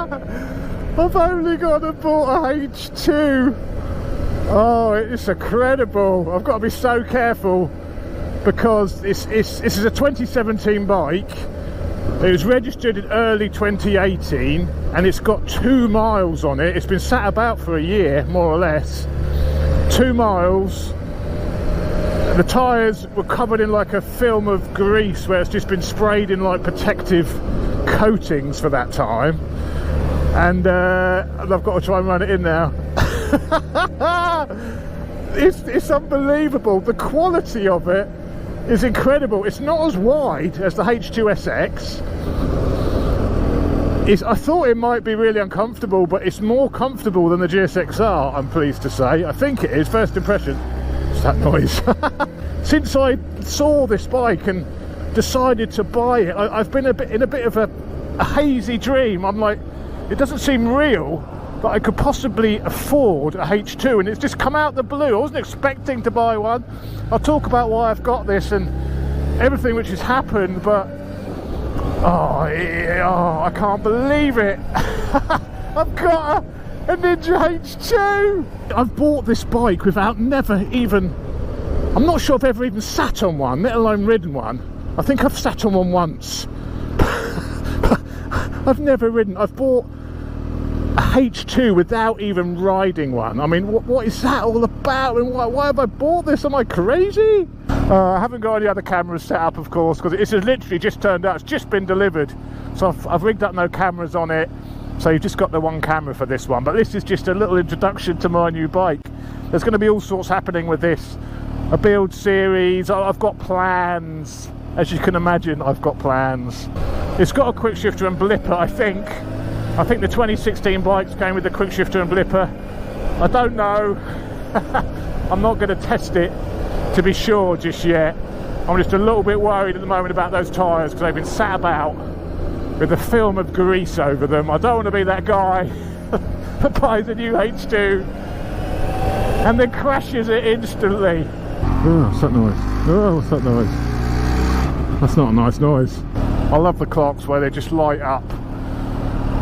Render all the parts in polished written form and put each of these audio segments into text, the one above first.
I've only gone and bought a H2. Oh, it's incredible. I've got to be so careful because this is a 2017 bike. It was registered in early 2018 and it's got 2 miles on it. It's been sat about for a year, more or less. 2 miles. The tyres were covered in like a film of grease where it's just been sprayed in like protective coatings for that time. And I've got to try and run it in now. It's unbelievable. The quality of it is incredible. It's not as wide as the H2SX. I thought it might be really uncomfortable, but it's more comfortable than the GSXR, I'm pleased to say. I think it is, first impression. What's that noise? Since I saw this bike and decided to buy it, I've been in a bit of a hazy dream. I'm like, it doesn't seem real that I could possibly afford a H2, and it's just come out the blue. I wasn't expecting to buy one. I'll talk about why I've got this and everything which has happened, but I can't believe it. I've got a Ninja H2. I've bought this bike without I'm not sure I've ever even sat on one, let alone ridden one. I think I've sat on one once. I've never ridden. I've bought a H2 without even riding one. I mean, what is that all about, and why have I bought this? Am I crazy? I haven't got any other cameras set up, of course, because this has literally just turned out. It's just been delivered, so I've rigged up no cameras on it, so you've just got the one camera for this one. But this is just a little introduction to my new bike. There's going to be all sorts happening with this, a build series. I've got plans, as you can imagine. I've got plans. It's got a quick shifter and blipper, I think the 2016 bikes came with the quick shifter and blipper. I don't know. I'm not going to test it to be sure just yet. I'm just a little bit worried at the moment about those tyres because they've been sat about with a film of grease over them. I don't want to be that guy that buys a new H2 and then crashes it instantly. Oh, what's that noise? Oh, what's that noise? That's not a nice noise. I love the clocks where they just light up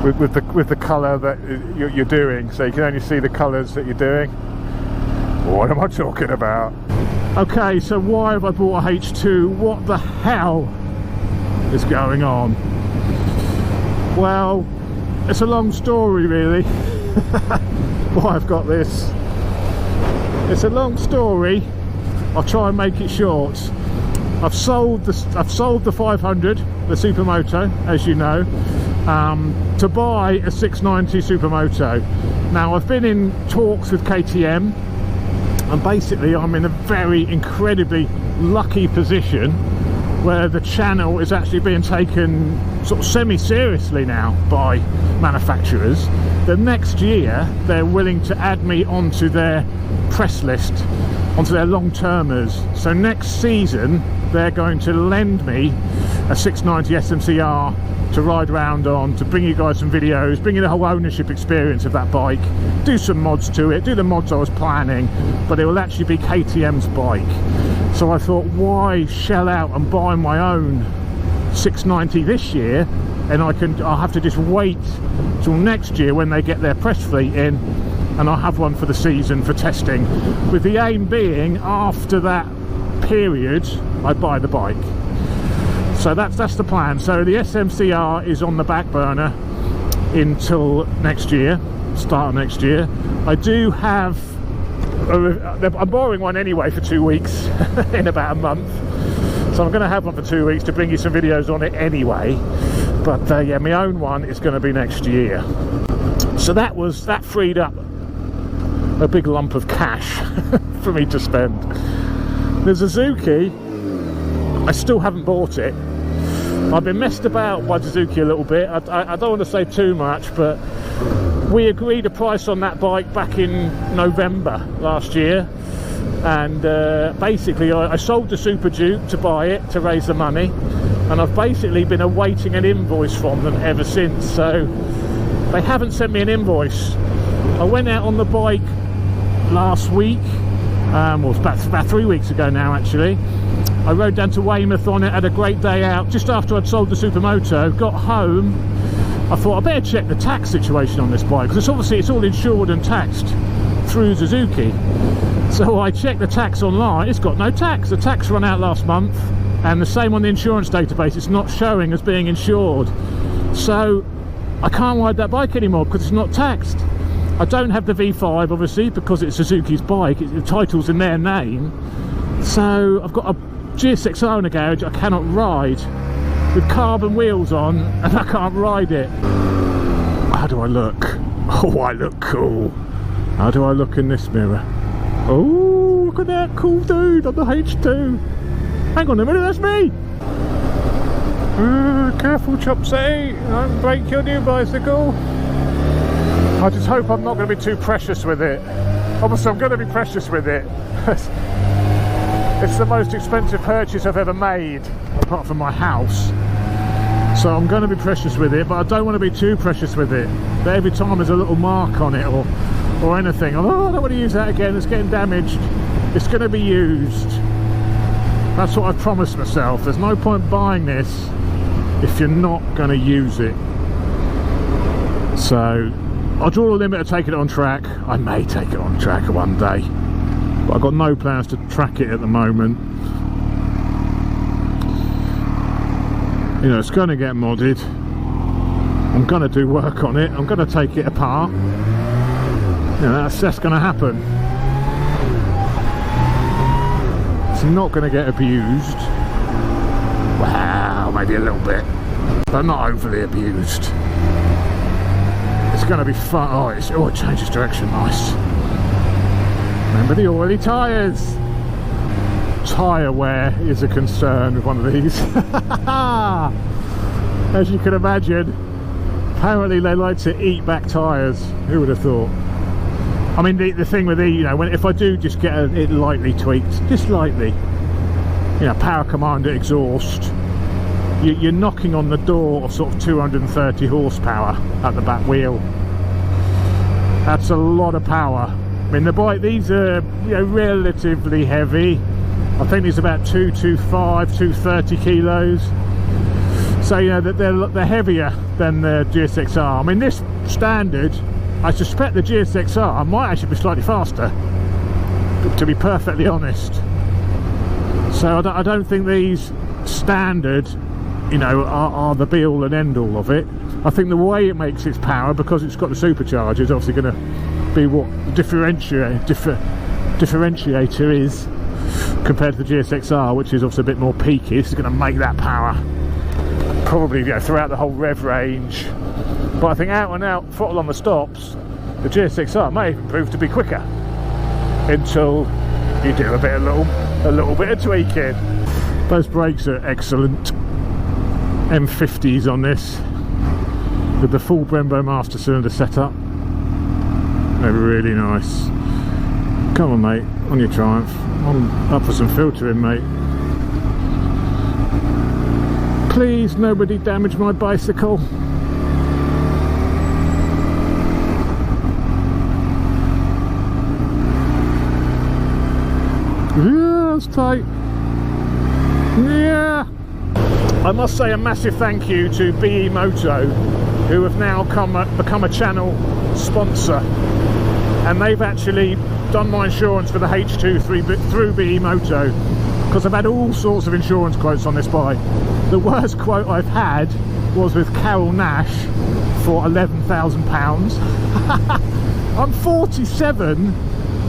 with the colour that you're doing, so you can only see the colours that you're doing. What am I talking about? Okay, so why have I bought a H2? What the hell is going on? Well, it's a long story really. Why I've got this. It's a long story. I'll try and make it short. I've sold the 500, the Supermoto, as you know, to buy a 690 Supermoto. Now I've been in talks with KTM, and basically I'm in a very incredibly lucky position where the channel is actually being taken sort of semi-seriously now by manufacturers. The next year they're willing to add me onto their press list, onto their long-termers. So next season they're going to lend me a 690 SMCR to ride around on, to bring you guys some videos, bring you the whole ownership experience of that bike, do some mods to it, do the mods I was planning, but it will actually be KTM's bike. So I thought, why shell out and buy my own 690 this year, and I'll have to just wait till next year when they get their press fleet in, and I'll have one for the season for testing, with the aim being after that period I buy the bike. So that's the plan. So the SMCR is on the back burner until next year, start of next year. I do have I'm borrowing one anyway for 2 weeks in about a month, so I'm going to have one for 2 weeks to bring you some videos on it anyway. But yeah, my own one is going to be next year. So that freed up a big lump of cash for me to spend. The Suzuki, I still haven't bought it. I've been messed about by Suzuki a little bit. I don't want to say too much, but we agreed a price on that bike back in November last year, and basically I sold the Super Duke to buy it, to raise the money, and I've basically been awaiting an invoice from them ever since. So they haven't sent me an invoice. I went out on the bike last week, well, it's about 3 weeks ago now actually. I rode down to Weymouth on it, had a great day out just after I'd sold the Supermoto. Got home, I thought I better check the tax situation on this bike, because it's all insured and taxed through Suzuki. So I checked the tax online. It's got no tax. The tax ran out last month, and the same on the insurance database. It's not showing as being insured, so I can't ride that bike anymore because it's not taxed. I don't have the V5 obviously because it's Suzuki's bike. The title's in their name. So I've got a GSX-R in the garage I cannot ride, with carbon wheels on, and I can't ride it. How do I look? Oh, I look cool. How do I look in this mirror? Oh, look at that cool dude on the H2. Hang on a minute, that's me. Careful, Chopsy, don't break your new bicycle. I just hope I'm not going to be too precious with it. Obviously I'm going to be precious with it. It's the most expensive purchase I've ever made, apart from my house. So I'm going to be precious with it, but I don't want to be too precious with it. But every time there's a little mark on it or anything, oh, I don't want to use that again, it's getting damaged. It's going to be used. That's what I've promised myself. There's no point buying this if you're not going to use it. So I'll draw the limit of taking it on track. I may take it on track one day, but I've got no plans to track it at the moment. You know, it's going to get modded. I'm going to do work on it. I'm going to take it apart. You know, that's going to happen. It's not going to get abused. Wow, maybe a little bit, but not overly abused. It's going to be fun. Oh, it changes direction, nice. Remember the oily tyres. Tyre wear is a concern with one of these. As you can imagine, apparently they like to eat back tyres. Who would have thought? I mean, the thing with you know, if I do just get it lightly tweaked, just lightly, you know, Power Commander exhaust, you're knocking on the door of sort of 230 horsepower at the back wheel. That's a lot of power. I mean, the bike, these are, you know, relatively heavy. I think it's about 225, 230 kilos. So, you know, that they're heavier than the GSX-R. I mean, this standard, I suspect the GSX-R might actually be slightly faster, to be perfectly honest. So I don't think these standard, you know, are the be all and end all of it. I think the way it makes its power, because it's got the supercharger, is obviously going to be what the differentiator is compared to the GSX-R, which is obviously a bit more peaky. This is going to make that power probably, you know, throughout the whole rev range. But I think out and out throttle on the stops, the GSX-R may even prove to be quicker until you do a little bit of tweaking. Those brakes are excellent. M50s on this with the full Brembo master cylinder setup. They're really nice. Come on, mate, on your Triumph. I'm up for some filtering, mate. Please, nobody damage my bicycle. Yeah, that's tight. Yeah. I must say a massive thank you to BE Moto, who have now become a channel sponsor, and they've actually done my insurance for the H2 through BE Moto, because I've had all sorts of insurance quotes on this bike. The worst quote I've had was with Carol Nash for £11,000. I'm 47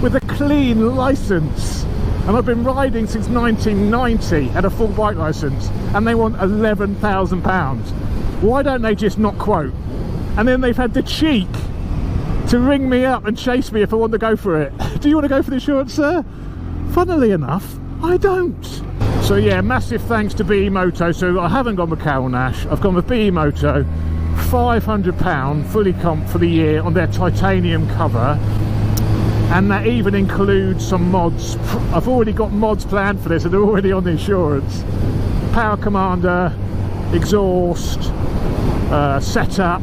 with a clean licence, and I've been riding since 1990 at a full bike licence, and they want £11,000. Why don't they just not quote? And then they've had the cheek to ring me up and chase me if I want to go for it. Do you want to go for the insurance, sir? Funnily enough, I don't. So yeah, massive thanks to BE Moto. So I haven't gone with Carol Nash, I've gone with BE Moto. £500 fully comp for the year on their titanium cover, and that even includes some mods. I've already got mods planned for this and they're already on the insurance. Power Commander, exhaust, setup,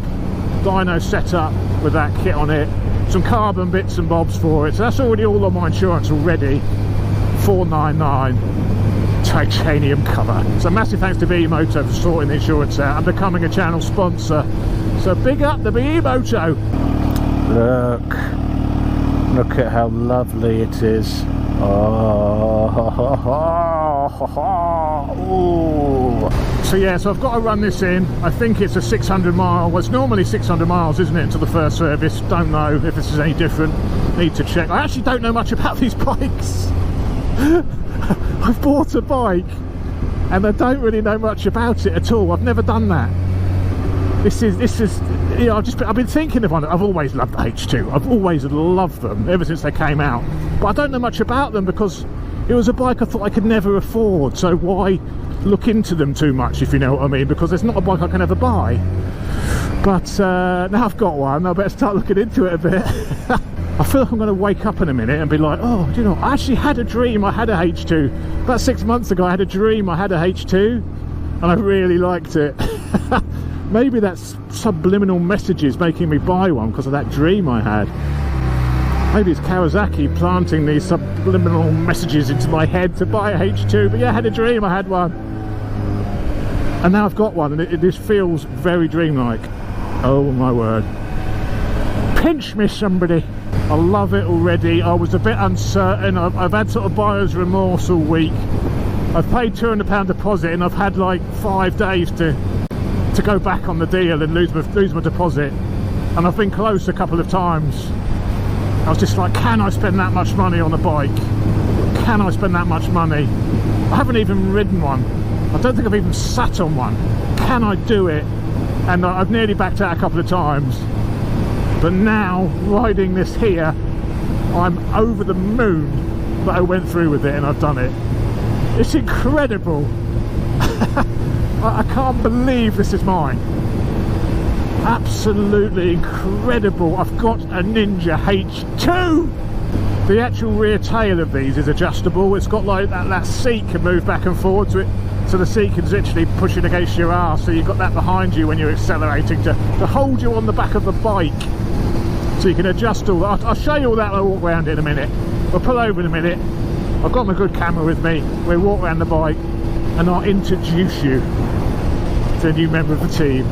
dyno setup with that kit on it, some carbon bits and bobs for it, so that's already all on my insurance already. $499 titanium cover. So massive thanks to BE Moto for sorting the insurance out and becoming a channel sponsor. So big up the BE Moto. Look at how lovely it is. Oh. So yeah, so I've got to run this in. I think it's a 600 mile. Well, it's normally 600 miles, isn't it, until the first service. Don't know if this is any different. Need to check. I actually don't know much about these bikes. I've bought a bike and I don't really know much about it at all. I've never done that. This is you know, I've been thinking of one. I've always loved the H2. I've always loved them ever since they came out, but I don't know much about them because it was a bike I thought I could never afford, so why look into them too much, if you know what I mean, because it's not a bike I can ever buy. But now I've got one, I better start looking into it a bit. I feel like I'm going to wake up in a minute and be like, oh, do you know, I actually had a dream I had a H2. About 6 months ago I had a dream I had a H2 and I really liked it. Maybe that's subliminal messages making me buy one because of that dream I had. Maybe it's Kawasaki planting these subliminal messages into my head to buy a H2. But yeah, I had a dream I had one. And now I've got one and it just feels very dreamlike. Oh my word. Pinch me, somebody. I love it already. I was a bit uncertain. I've had sort of buyer's remorse all week. I've paid £200 deposit and I've had like 5 days to go back on the deal and lose my deposit. And I've been close a couple of times. I was just like, can I spend that much money on a bike? Can I spend that much money? I haven't even ridden one. I don't think I've even sat on one. Can I do it? And I've nearly backed out a couple of times. But now, riding this here, I'm over the moon that I went through with it and I've done it. It's incredible. I can't believe this is mine. Absolutely incredible. I've got a Ninja H2. The actual rear tail of these is adjustable. It's got like that seat can move back and forward to it, so the seat can literally push it against your arse, so you've got that behind you when you're accelerating to hold you on the back of the bike, so you can adjust all that. I'll show you all that when I walk around in a minute. We'll pull over in a minute. I've got my good camera with me. We'll walk around the bike and I'll introduce you to a new member of the team.